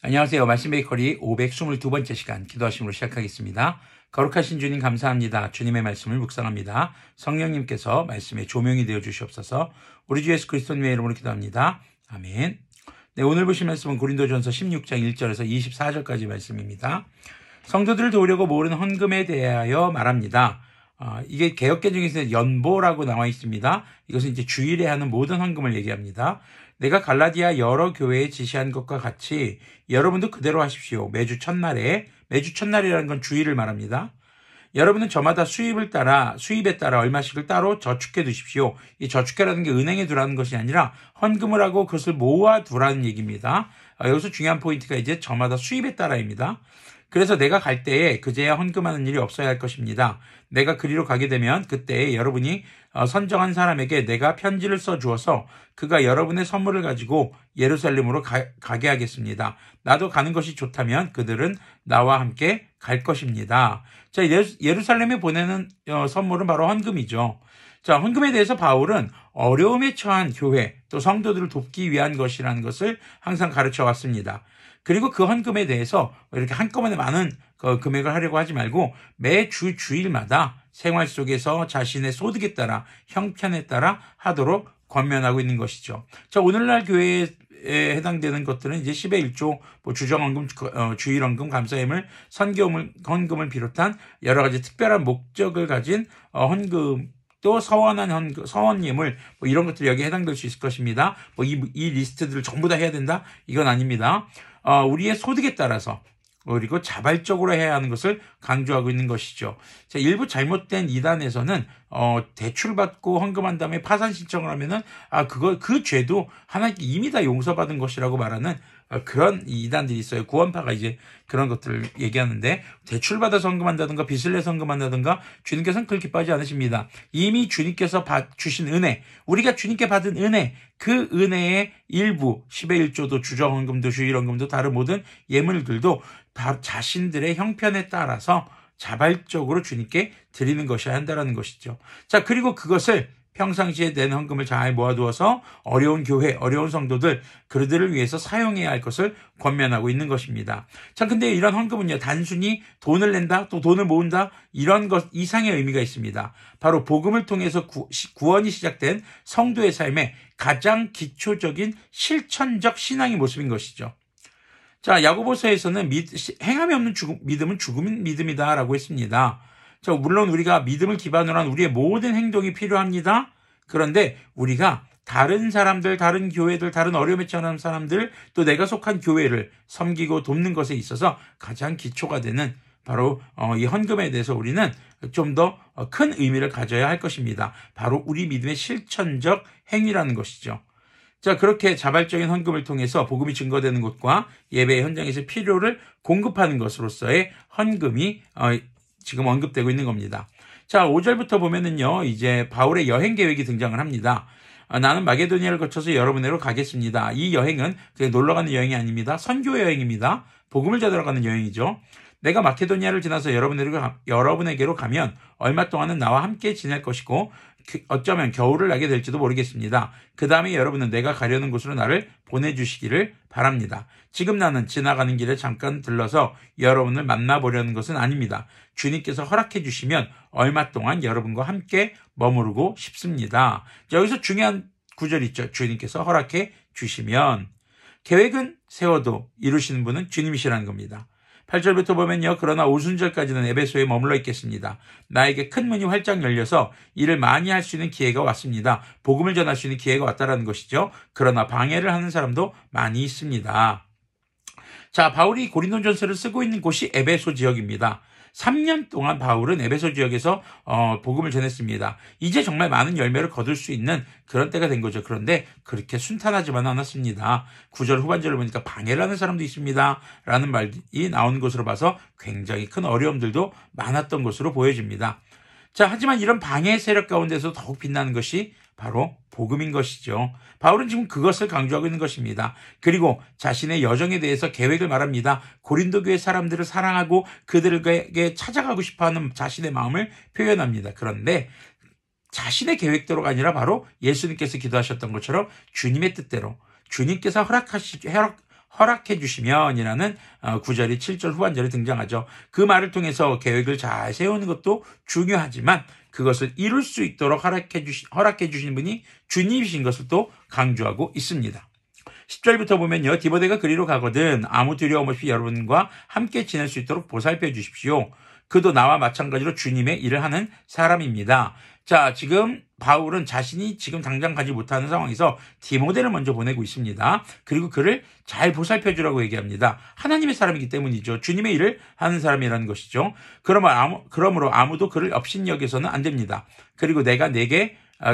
안녕하세요. 말씀 베이커리 522번째 시간 기도하심으로 시작하겠습니다. 거룩하신 주님 감사합니다. 주님의 말씀을 묵상합니다. 성령님께서 말씀의 조명이 되어 주시옵소서. 우리 주 예수 그리스도님의 이름으로 기도합니다. 아멘. 네, 오늘 보실 말씀은 고린도전서 16장 1절에서 24절까지 말씀입니다. 성도들을 도우려고 모으는 헌금에 대하여 말합니다. 이게 개역개정에서 연보라고 나와 있습니다. 이것은 이제 주일에 하는 모든 헌금을 얘기합니다. 내가 갈라디아 여러 교회에 지시한 것과 같이 여러분도 그대로 하십시오. 매주 첫날이라는 건 주일을 말합니다. 여러분은 저마다 수입에 따라 얼마씩을 따로 저축해 두십시오. 이 저축해라는 게 은행에 두라는 것이 아니라 헌금을 하고 그것을 모아 두라는 얘기입니다. 여기서 중요한 포인트가 이제 저마다 수입에 따라입니다. 그래서 내가 갈 때에 그제야 헌금하는 일이 없어야 할 것입니다. 내가 그리로 가게 되면 그때 여러분이 선정한 사람에게 내가 편지를 써주어서 그가 여러분의 선물을 가지고 예루살렘으로 가게 하겠습니다. 나도 가는 것이 좋다면 그들은 나와 함께 갈 것입니다. 자, 예루살렘에 보내는 선물은 바로 헌금이죠. 자, 헌금에 대해서 바울은 어려움에 처한 교회 또 성도들을 돕기 위한 것이라는 것을 항상 가르쳐 왔습니다. 그리고 그 헌금에 대해서 이렇게 한꺼번에 많은 금액을 하려고 하지 말고 매주 주일마다 생활 속에서 자신의 소득에 따라 형편에 따라 하도록 권면하고 있는 것이죠. 자, 오늘날 교회에 해당되는 것들은 이제 10의 1조, 주정헌금, 주일헌금, 감사예물, 헌금을 비롯한 여러 가지 특별한 목적을 가진 헌금, 또 서원 예물, 이런 것들이 여기에 해당될 수 있을 것입니다. 이 리스트들을 전부 다 해야 된다? 이건 아닙니다. 우리의 소득에 따라서 그리고 자발적으로 해야 하는 것을 강조하고 있는 것이죠. 자, 일부 잘못된 이단에서는 대출받고 헌금한 다음에 파산 신청을 하면은 그 죄도 하나님께 이미 다 용서받은 것이라고 말하는 그런 이단들이 있어요. 구원파가 이제 그런 것들을 얘기하는데, 대출받아서 헌금한다든가 빚을 내서 헌금한다든가 주님께서는 그렇게 기뻐하지 않으십니다. 이미 주님께서 주신 은혜, 우리가 주님께 받은 은혜, 그 은혜의 일부 10의 1조도 주정헌금도 주일헌금도 다른 모든 예물들도 다 자신들의 형편에 따라서 자발적으로 주님께 드리는 것이어야 한다는 것이죠. 자, 그리고 그것을 평상시에 낸 헌금을 잘 모아두어서 어려운 교회, 어려운 성도들, 그들을 위해서 사용해야 할 것을 권면하고 있는 것입니다. 자, 근데 이런 헌금은요, 단순히 돈을 낸다, 또 돈을 모은다, 이런 것 이상의 의미가 있습니다. 바로 복음을 통해서 구원이 시작된 성도의 삶의 가장 기초적인 실천적 신앙의 모습인 것이죠. 자, 야고보서에서는 행함이 없는 믿음은 죽은 믿음이다라고 했습니다. 자, 물론 우리가 믿음을 기반으로 한 우리의 모든 행동이 필요합니다. 그런데 우리가 다른 사람들, 다른 교회들, 다른 어려움에 처한 사람들, 또 내가 속한 교회를 섬기고 돕는 것에 있어서 가장 기초가 되는 바로 이 헌금에 대해서 우리는 좀 더 큰 의미를 가져야 할 것입니다. 바로 우리 믿음의 실천적 행위라는 것이죠. 자, 그렇게 자발적인 헌금을 통해서 복음이 증거되는 것과 예배의 현장에서 필요를 공급하는 것으로서의 헌금이 지금 언급되고 있는 겁니다. 자, 5절부터 보면은요, 이제 바울의 여행 계획이 등장을 합니다. 나는 마게도니아를 거쳐서 여러분에게로 가겠습니다. 이 여행은 그냥 놀러 가는 여행이 아닙니다. 선교 여행입니다. 복음을 전하러 가는 여행이죠. 내가 마케도니아를 지나서 여러분에게로 가면 얼마 동안은 나와 함께 지낼 것이고 어쩌면 겨울을 나게 될지도 모르겠습니다. 그 다음에 여러분은 내가 가려는 곳으로 나를 보내주시기를 바랍니다. 지금 나는 지나가는 길에 잠깐 들러서 여러분을 만나보려는 것은 아닙니다. 주님께서 허락해 주시면 얼마 동안 여러분과 함께 머무르고 싶습니다. 여기서 중요한 구절이 있죠. 주님께서 허락해 주시면. 계획은 세워도 이루시는 분은 주님이시라는 겁니다. 8절부터 보면요. 그러나 오순절까지는 에베소에 머물러 있겠습니다. 나에게 큰 문이 활짝 열려서 일을 많이 할 수 있는 기회가 왔습니다. 복음을 전할 수 있는 기회가 왔다라는 것이죠. 그러나 방해를 하는 사람도 많이 있습니다. 자, 바울이 고린도전서를 쓰고 있는 곳이 에베소 지역입니다. 3년 동안 바울은 에베소 지역에서 복음을 전했습니다. 이제 정말 많은 열매를 거둘 수 있는 그런 때가 된 거죠. 그런데 그렇게 순탄하지만 않았습니다. 9절 후반절을 보니까 방해를 하는 사람도 있습니다. 라는 말이 나오는 것으로 봐서 굉장히 큰 어려움들도 많았던 것으로 보여집니다. 자, 하지만 이런 방해 세력 가운데서 더욱 빛나는 것이 바로 복음인 것이죠. 바울은 지금 그것을 강조하고 있는 것입니다. 그리고 자신의 여정에 대해서 계획을 말합니다. 고린도 교회 사람들을 사랑하고 그들에게 찾아가고 싶어하는 자신의 마음을 표현합니다. 그런데 자신의 계획대로가 아니라 바로 예수님께서 기도하셨던 것처럼 주님의 뜻대로, 주님께서 허락해 주시면이라는 구절이 7절 후반절에 등장하죠. 그 말을 통해서 계획을 잘 세우는 것도 중요하지만 그것을 이룰 수 있도록 허락해 주신 분이 주님이신 것을 또 강조하고 있습니다. 10절부터 보면요. 디모데가 그리로 가거든 아무 두려움 없이 여러분과 함께 지낼 수 있도록 보살펴 주십시오. 그도 나와 마찬가지로 주님의 일을 하는 사람입니다. 자, 지금 바울은 자신이 지금 당장 가지 못하는 상황에서 디모데를 먼저 보내고 있습니다. 그리고 그를 잘 보살펴 주라고 얘기합니다. 하나님의 사람이기 때문이죠. 주님의 일을 하는 사람이라는 것이죠. 그러므로 아무도 그를 업신여겨서는 안 됩니다. 그리고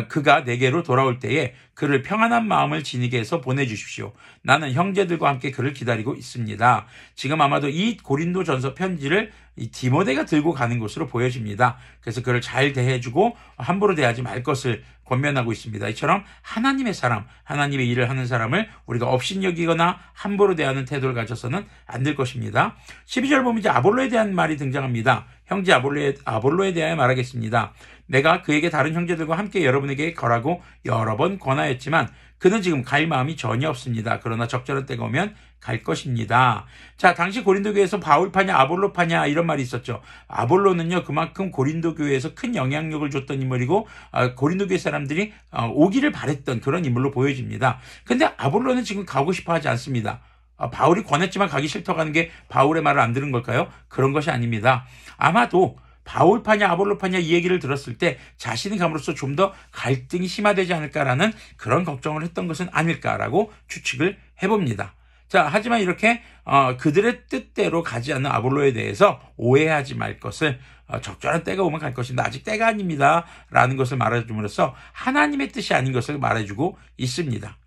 그가 내게로 돌아올 때에 그를 평안한 마음을 지니게 해서 보내주십시오. 나는 형제들과 함께 그를 기다리고 있습니다. 지금 아마도 이 고린도전서 편지를 이 디모데가 들고 가는 것으로 보여집니다. 그래서 그를 잘 대해주고 함부로 대하지 말 것을 권면하고 있습니다. 이처럼 하나님의 사람, 하나님의 일을 하는 사람을 우리가 업신여기거나 함부로 대하는 태도를 가져서는 안 될 것입니다. 12절 보면 이제 아볼로에 대한 말이 등장합니다. 형제 아볼로에 대하여 말하겠습니다. 내가 그에게 다른 형제들과 함께 여러분에게 거라고 여러 번 권하였지만 그는 지금 갈 마음이 전혀 없습니다. 그러나 적절한 때가 오면 갈 것입니다. 자, 당시 고린도 교회에서 바울파냐 아볼로파냐 이런 말이 있었죠. 아볼로는요 그만큼 고린도 교회에서 큰 영향력을 줬던 인물이고 고린도 교회 사람들이 오기를 바랬던 그런 인물로 보여집니다. 근데 아볼로는 지금 가고 싶어 하지 않습니다. 바울이 권했지만 가기 싫다고 하는 게 바울의 말을 안 들은 걸까요? 그런 것이 아닙니다. 아마도 바울파냐 아볼로파냐 이 얘기를 들었을 때 자신이 감으로써 좀 더 갈등이 심화되지 않을까라는 그런 걱정을 했던 것은 아닐까라고 추측을 해봅니다. 자, 하지만 이렇게 그들의 뜻대로 가지 않는 아볼로에 대해서 오해하지 말 것을 적절한 때가 오면 갈 것인데 아직 때가 아닙니다 라는 것을 말해줌으로써 하나님의 뜻이 아닌 것을 말해주고 있습니다.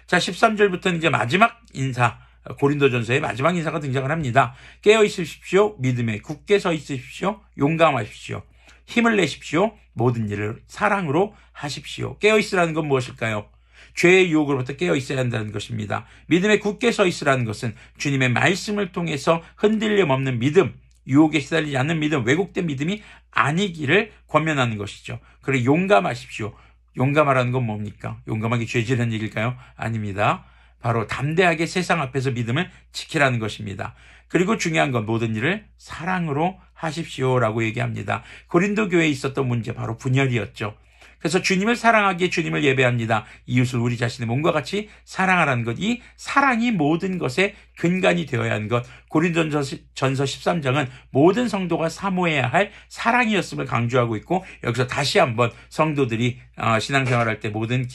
자, 13절부터는 이제 마지막 인사, 고린도전서의 마지막 인사가 등장을 합니다. 깨어 있으십시오. 믿음에 굳게 서 있으십시오. 용감하십시오. 힘을 내십시오. 모든 일을 사랑으로 하십시오. 깨어 있으라는 건 무엇일까요? 죄의 유혹으로부터 깨어 있어야 한다는 것입니다. 믿음에 굳게 서 있으라는 것은 주님의 말씀을 통해서 흔들림 없는 믿음, 유혹에 시달리지 않는 믿음, 왜곡된 믿음이 아니기를 권면하는 것이죠. 그리고 용감하십시오. 용감하라는 건 뭡니까? 용감하게 죄지라는 얘기일까요? 아닙니다. 바로 담대하게 세상 앞에서 믿음을 지키라는 것입니다. 그리고 중요한 건 모든 일을 사랑으로 하십시오라고 얘기합니다. 고린도 교회에 있었던 문제 바로 분열이었죠. 그래서 주님을 사랑하기에 주님을 예배합니다. 이웃을 우리 자신의 몸과 같이 사랑하라는 것. 이 사랑이 모든 것의 근간이 되어야 하는 것. 고린도전서 13장은 모든 성도가 사모해야 할 사랑이었음을 강조하고 있고 여기서 다시 한번 성도들이 신앙생활할 때 모든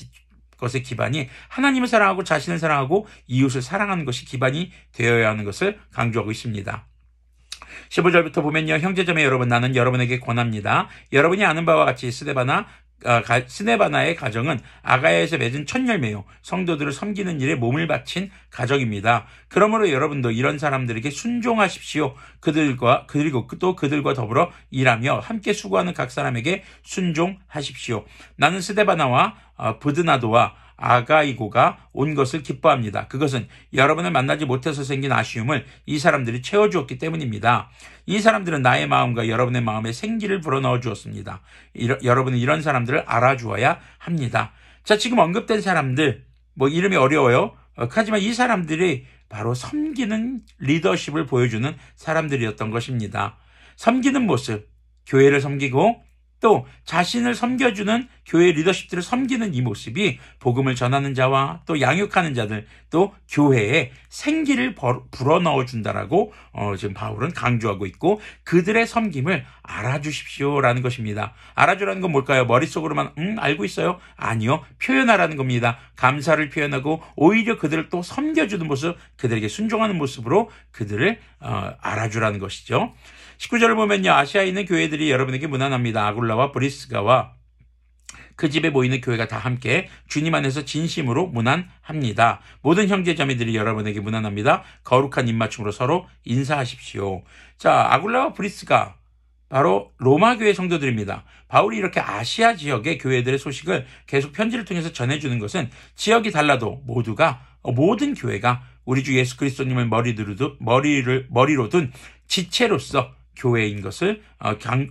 것의 기반이 하나님을 사랑하고 자신을 사랑하고 이웃을 사랑하는 것이 기반이 되어야 하는 것을 강조하고 있습니다. 15절부터 보면요. 형제자매 여러분, 나는 여러분에게 권합니다. 여러분이 아는 바와 같이 스데바나의 가정은 아가야에서 맺은 첫 열매요. 성도들을 섬기는 일에 몸을 바친 가정입니다. 그러므로 여러분도 이런 사람들에게 순종하십시오. 그리고 또 그들과 더불어 일하며 함께 수고하는 각 사람에게 순종하십시오. 나는 스데바나와 브드나도와 아가이고가 온 것을 기뻐합니다. 그것은 여러분을 만나지 못해서 생긴 아쉬움을 이 사람들이 채워주었기 때문입니다. 이 사람들은 나의 마음과 여러분의 마음에 생기를 불어넣어 주었습니다. 여러분은 이런 사람들을 알아주어야 합니다. 자, 지금 언급된 사람들, 이름이 어려워요. 하지만 이 사람들이 바로 섬기는 리더십을 보여주는 사람들이었던 것입니다. 섬기는 모습, 교회를 섬기고 또 자신을 섬겨주는 교회 리더십들을 섬기는 이 모습이 복음을 전하는 자와 또 양육하는 자들 또 교회에 생기를 불어넣어준다라고 지금 바울은 강조하고 있고 그들의 섬김을 알아주십시오라는 것입니다. 알아주라는 건 뭘까요? 머릿속으로만 알고 있어요? 아니요. 표현하라는 겁니다. 감사를 표현하고 오히려 그들을 또 섬겨주는 모습, 그들에게 순종하는 모습으로 그들을 알아주라는 것이죠. 19절을 보면요. 아시아에 있는 교회들이 여러분에게 문안합니다. 아굴라와 브리스가와 그 집에 모이는 교회가 다 함께 주님 안에서 진심으로 문안합니다. 모든 형제자매들이 여러분에게 문안합니다. 거룩한 입맞춤으로 서로 인사하십시오. 자, 아굴라와 브리스가 바로 로마 교회 성도들입니다. 바울이 이렇게 아시아 지역의 교회들의 소식을 계속 편지를 통해서 전해주는 것은 지역이 달라도 모든 교회가 우리 주 예수 그리스도님을 머리로 둔 지체로서 교회인 것을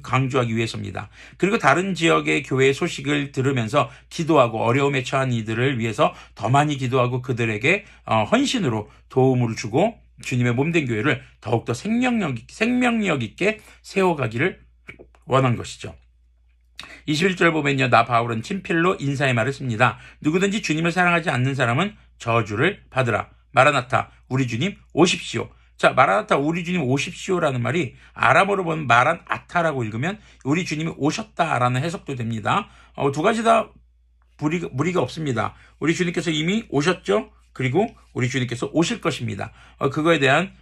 강조하기 위해서입니다. 그리고 다른 지역의 교회의 소식을 들으면서 기도하고 어려움에 처한 이들을 위해서 더 많이 기도하고 그들에게 헌신으로 도움을 주고 주님의 몸된 교회를 더욱더 생명력 있게 세워가기를 원한 것이죠. 21절 보면요. 나 바울은 친필로 인사의 말을 씁니다. 누구든지 주님을 사랑하지 않는 사람은 저주를 받으라. 마라나타 우리 주님 오십시오. 자, 마라나타 우리 주님 오십시오라는 말이 아람어로 보면 마란아타라고 읽으면 우리 주님이 오셨다라는 해석도 됩니다. 두 가지 다 무리가 없습니다. 우리 주님께서 이미 오셨죠. 그리고 우리 주님께서 오실 것입니다. 그거에 대한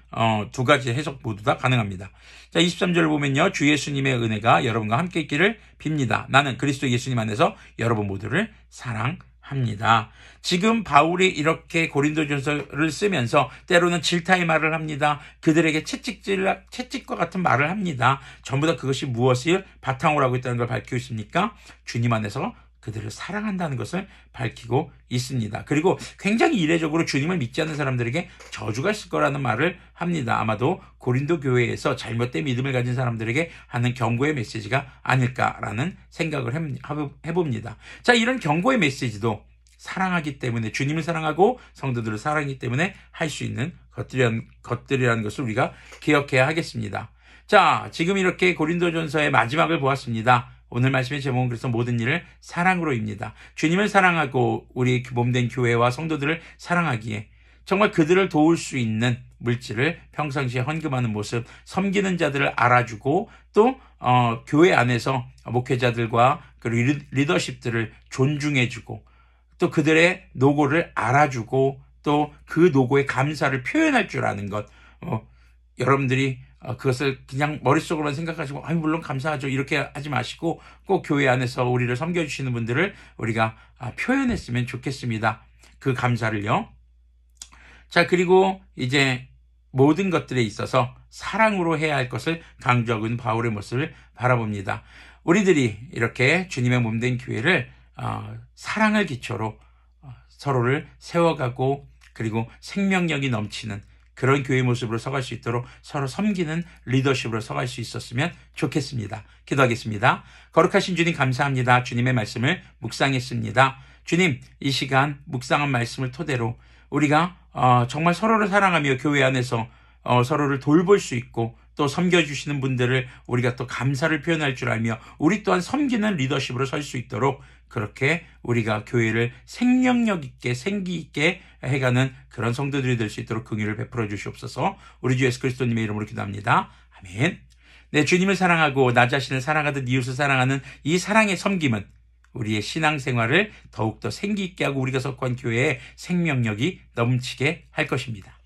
두 가지 해석 모두 다 가능합니다. 자, 23절을 보면요. 주 예수님의 은혜가 여러분과 함께 있기를 빕니다. 나는 그리스도 예수님 안에서 여러분 모두를 사랑합니다. 지금 바울이 이렇게 고린도전서를 쓰면서 때로는 질타의 말을 합니다. 그들에게 채찍과 같은 말을 합니다. 전부 다 그것이 무엇을 바탕으로 하고 있다는 걸 밝히고 있습니까? 주님 안에서 그들을 사랑한다는 것을 밝히고 있습니다. 그리고 굉장히 이례적으로 주님을 믿지 않는 사람들에게 저주가 있을 거라는 말을 합니다. 아마도 고린도 교회에서 잘못된 믿음을 가진 사람들에게 하는 경고의 메시지가 아닐까라는 생각을 해봅니다. 자, 이런 경고의 메시지도 사랑하기 때문에 주님을 사랑하고 성도들을 사랑하기 때문에 할 수 있는 것들이라는 것을 우리가 기억해야 하겠습니다. 자, 지금 이렇게 고린도전서의 마지막을 보았습니다. 오늘 말씀의 제목은 그래서 모든 일을 사랑으로입니다. 주님을 사랑하고 우리 몸된 교회와 성도들을 사랑하기에 정말 그들을 도울 수 있는 물질을 평상시에 헌금하는 모습, 섬기는 자들을 알아주고 또 교회 안에서 목회자들과 그리고 리더십들을 존중해주고 또 그들의 노고를 알아주고 또 그 노고에 감사를 표현할 줄 아는 것. 여러분들이 그것을 그냥 머릿속으로만 생각하시고 물론 감사하죠 이렇게 하지 마시고 꼭 교회 안에서 우리를 섬겨주시는 분들을 우리가 표현했으면 좋겠습니다. 그 감사를요. 자, 그리고 이제 모든 것들에 있어서 사랑으로 해야 할 것을 강조하고 있는 바울의 모습을 바라봅니다. 우리들이 이렇게 주님의 몸된 교회를 사랑을 기초로 서로를 세워가고 그리고 생명력이 넘치는 그런 교회 모습으로 서갈 수 있도록 서로 섬기는 리더십으로 서갈 수 있었으면 좋겠습니다. 기도하겠습니다. 거룩하신 주님 감사합니다. 주님의 말씀을 묵상했습니다. 주님, 이 시간 묵상한 말씀을 토대로 우리가 정말 서로를 사랑하며 교회 안에서 서로를 돌볼 수 있고 또 섬겨주시는 분들을 우리가 또 감사를 표현할 줄 알며 우리 또한 섬기는 리더십으로 설 수 있도록 그렇게 우리가 교회를 생명력 있게 생기 있게 해가는 그런 성도들이 될 수 있도록 긍휼을 베풀어 주시옵소서. 우리 주 예수 그리스도님의 이름으로 기도합니다. 아멘. 네, 주님을 사랑하고 나 자신을 사랑하듯 이웃을 사랑하는 이 사랑의 섬김은 우리의 신앙생활을 더욱더 생기 있게 하고 우리가 속한 교회에 생명력이 넘치게 할 것입니다.